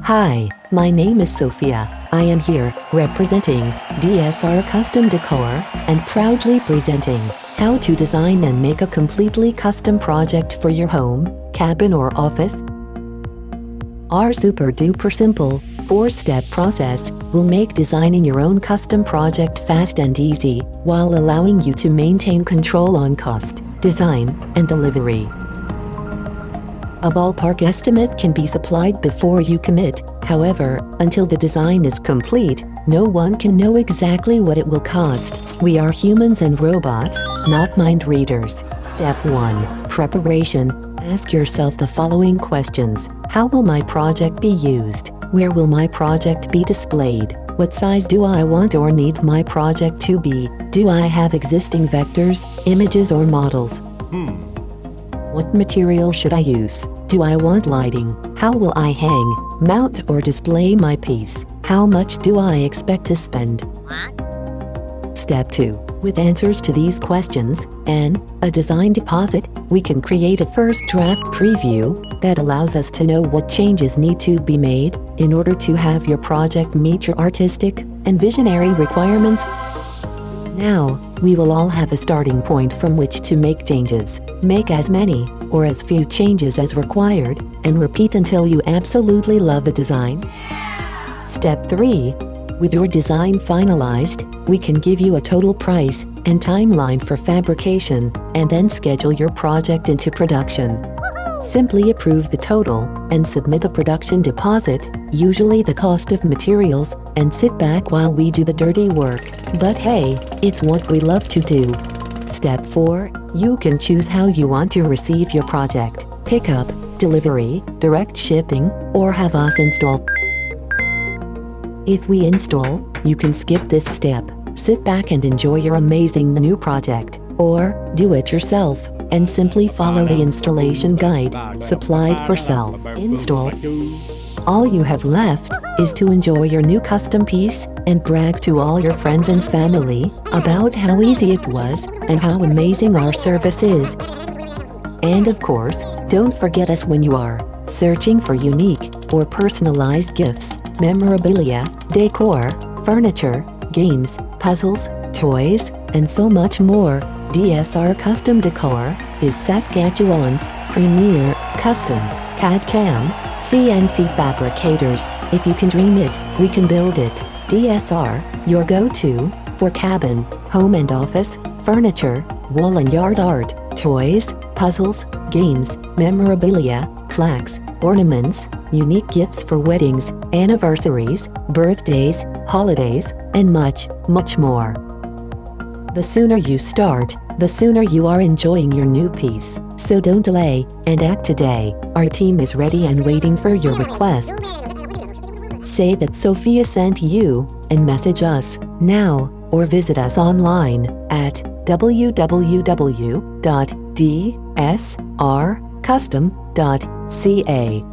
Hi, my name is Sophia. I am here representing DSR Custom Decor and proudly presenting how to design and make a completely custom project for your home, cabin or office. Our super duper simple 4-step process will make designing your own custom project fast and easy while allowing you to maintain control on cost, design, and delivery. A ballpark estimate can be supplied before you commit. However, until the design is complete, no one can know exactly what it will cost. We are humans and robots, not mind readers. Step 1. Preparation. Ask yourself the following questions. How will my project be used? Where will my project be displayed? What size do I want or need my project to be? Do I have existing vectors, images or models? What material should I use? Do I want lighting? How will I hang, mount or display my piece? How much do I expect to spend? Step 2. With answers to these questions, and a design deposit, we can create a first draft preview that allows us to know what changes need to be made in order to have your project meet your artistic and visionary requirements. Now, we will all have a starting point from which to make changes. Make as many or as few changes as required, and repeat until you absolutely love the design. Step 3. With your design finalized, we can give you a total price and timeline for fabrication, and then schedule your project into production. Simply approve the total and submit the production deposit, usually the cost of materials, and sit back while we do the dirty work. But hey, it's what we love to do. Step 4. You can choose how you want to receive your project: pickup, delivery, direct shipping, or have us install. If we install, you can skip this step, sit back and enjoy your amazing new project, or do it yourself and simply follow the installation guide supplied for self-install. All you have left is to enjoy your new custom piece and brag to all your friends and family about how easy it was and how amazing our service is. And of course, don't forget us when you are searching for unique or personalized gifts, memorabilia, decor, furniture, games, puzzles, toys, and so much more. DSR Custom Decor is Saskatchewan's premier custom CAD/CAM CNC fabricators. If you can dream it, we can build it. DSR, your go-to for cabin, home and office, furniture, wall and yard art, toys, puzzles, games, memorabilia, plaques, ornaments, unique gifts for weddings, anniversaries, birthdays, holidays, and much, much more. The sooner you start, the sooner you are enjoying your new piece. So don't delay, and act today. Our team is ready and waiting for your requests. Say that Sophia sent you, and message us now, or visit us online at www.dsrcustom.ca.